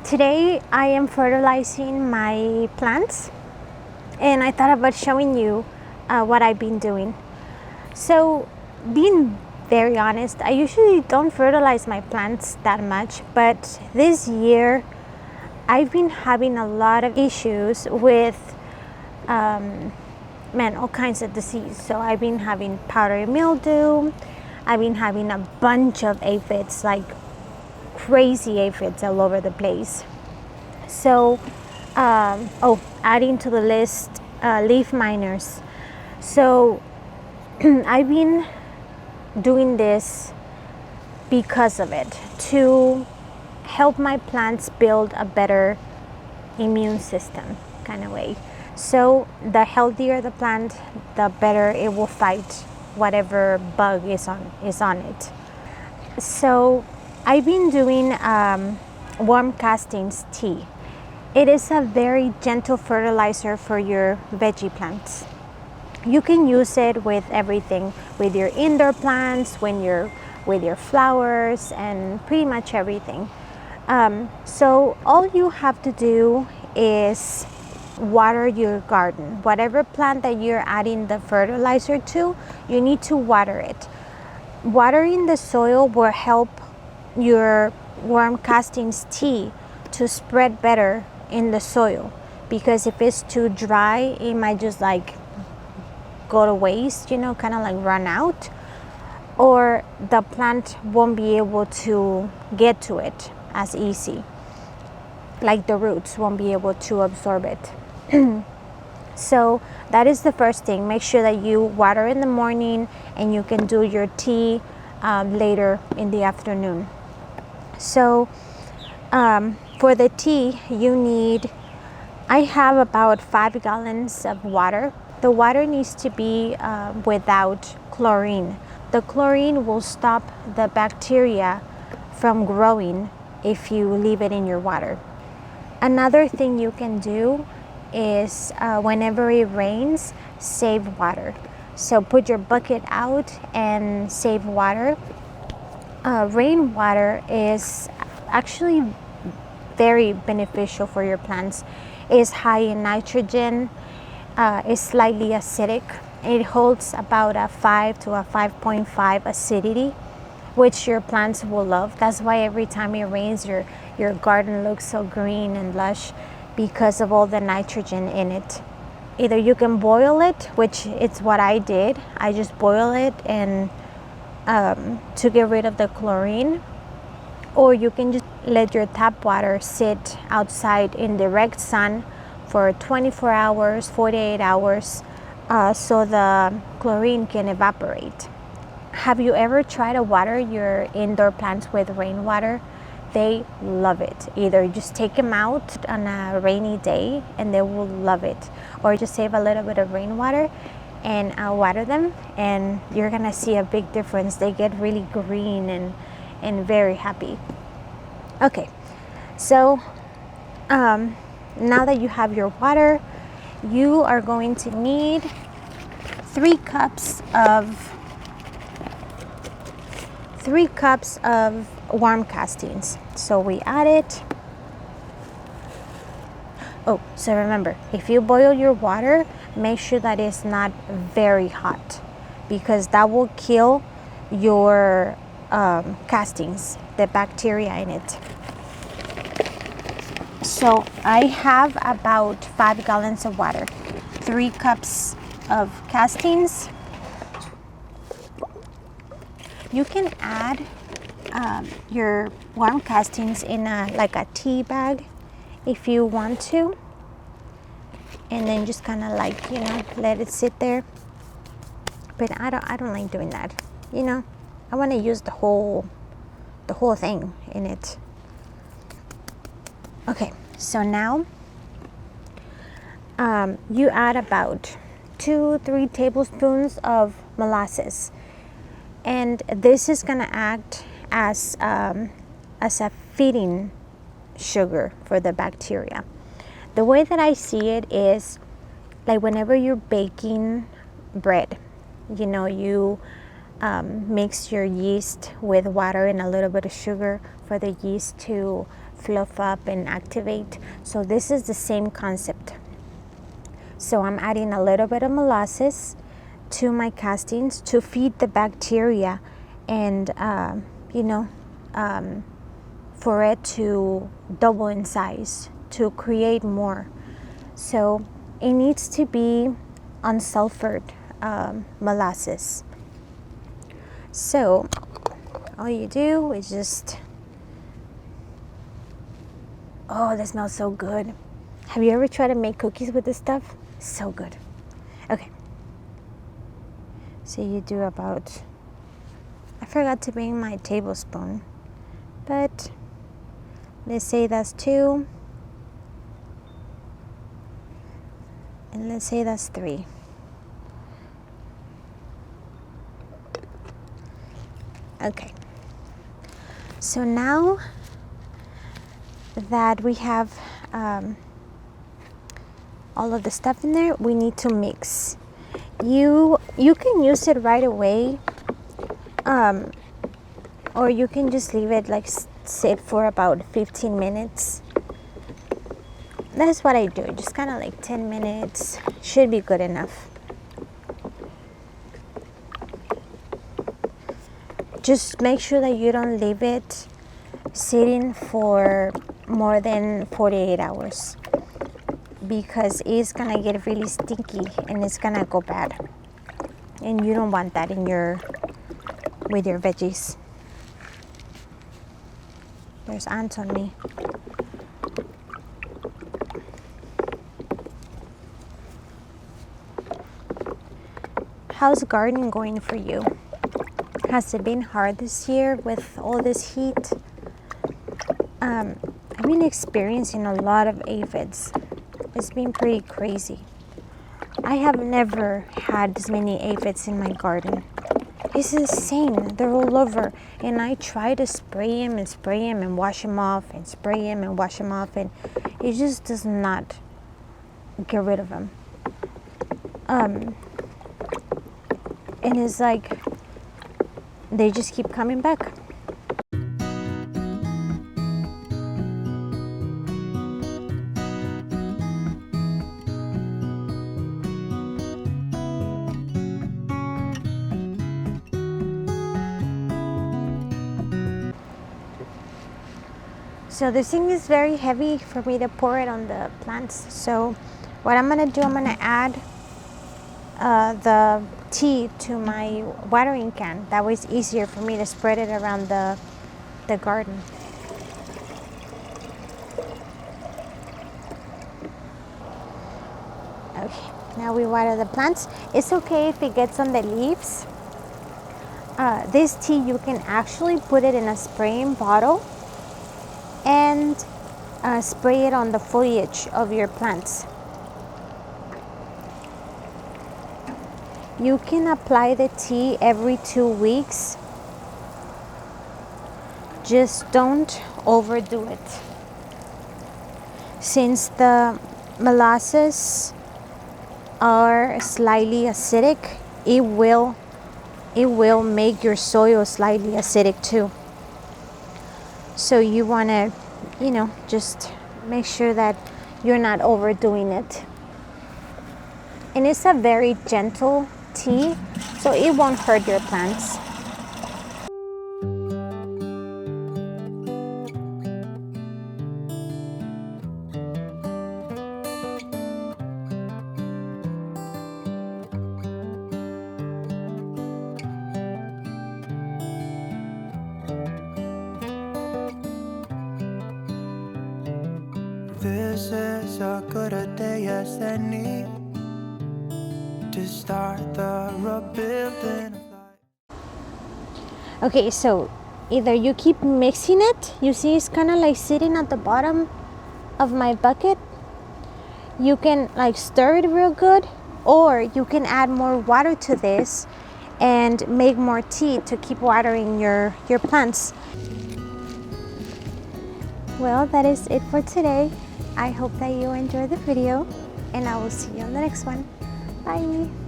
Today I am fertilizing my plants, and I thought about showing you what I've been doing. So, being very honest, I usually don't fertilize my plants that much, but this year I've been having a lot of issues with all kinds of disease. So I've been having powdery mildew, I've been having a bunch of aphids, like crazy aphids all over the place. So, adding to the list, leaf miners. So I've been doing this because of it, to help my plants build a better immune system kind of way. So the healthier the plant, the better it will fight whatever bug is on it. So I've been doing worm castings tea. It is a very gentle fertilizer for your veggie plants. You can use it with everything, with your indoor plants, with your flowers, and pretty much everything. So all you have to do is water your garden. Whatever plant that you're adding the fertilizer to, you need to water it. Watering the soil will help your worm castings tea to spread better in the soil, because if it's too dry, it might just like go to waste, kind of like run out, or the plant won't be able to get to it as easy, like the roots won't be able to absorb it. So that is the first thing. Make sure that you water in the morning, and you can do your tea later in the afternoon. So for the tea, I have about 5 gallons of water. The water needs to be without chlorine. The chlorine will stop the bacteria from growing if you leave it in your water. Another thing you can do is whenever it rains, save water. So put your bucket out and save water. Rainwater is actually very beneficial for your plants. It's high in nitrogen, it's slightly acidic. It holds about a 5 to a 5.5 acidity, which your plants will love. That's why every time it rains, your garden looks so green and lush, because of all the nitrogen in it. Either you can boil it, which it's what I did. I just boil it and to get rid of the chlorine, or you can just let your tap water sit outside in direct sun for 24 hours, 48 hours, so the chlorine can evaporate. Have you ever tried to water your indoor plants with rainwater? They love it. Either just take them out on a rainy day and they will love it, or just save a little bit of rainwater and water them, and you're gonna see a big difference. They get really green and very happy. Okay, so now that you have your water, you are going to need 3 cups of worm castings. So we add it. Oh, so remember, if you boil your water, make sure that it's not very hot, because that will kill your castings, the bacteria in it. So I have about 5 gallons of water, 3 cups of castings. You can add your worm castings in like a tea bag if you want to, and then just kind of like let it sit there. But I don't like doing that. I want to use the whole thing in it. Okay, so now you add about 2-3 tablespoons of molasses, and this is gonna act as a feeding sugar for the bacteria. The way that I see it is like whenever you're baking bread, you mix your yeast with water and a little bit of sugar for the yeast to fluff up and activate. So this is the same concept. So I'm adding a little bit of molasses to my castings to feed the bacteria and for it to double in size, to create more. So it needs to be unsulfured molasses. So all you do is just, oh, that smells so good. Have you ever tried to make cookies with this stuff? So good. Okay. So you do about, I forgot to bring my tablespoon, but let's say that's 2, and let's say that's 3. Okay. So now that we have all of the stuff in there, we need to mix. You can use it right away, or you can just leave it like sit for about 15 minutes. That's what I do, just kind of like 10 minutes should be good enough. Just make sure that you don't leave it sitting for more than 48 hours, because it's gonna get really stinky and it's gonna go bad, and you don't want that with your veggies. There's ants on me. How's gardening going for you? Has it been hard this year with all this heat? I've been experiencing a lot of aphids. It's been pretty crazy. I have never had this many aphids in my garden. It's insane. They're all over. And I try to spray them and wash them off and spray them and wash them off, and it just does not get rid of them. And it's like they just keep coming back. So this thing is very heavy for me to pour it on the plants. So what I'm gonna do, I'm gonna add the tea to my watering can. That way it's easier for me to spread it around the garden. Okay, now we water the plants. It's okay if it gets on the leaves. This tea, you can actually put it in a spraying bottle and spray it on the foliage of your plants. You can apply the tea every 2 weeks. Just don't overdo it. Since the molasses are slightly acidic, it will make your soil slightly acidic too. So you want to, just make sure that you're not overdoing it. And it's a very gentle tea, so it won't hurt your plants. This is as good a day as any to start the rebuilding of life. Okay, so either you keep mixing it, you see it's kind of like sitting at the bottom of my bucket. You can like stir it real good, or you can add more water to this and make more tea to keep watering your plants. Well, that is it for today. I hope that you enjoyed the video, and I will see you on the next one. Bye.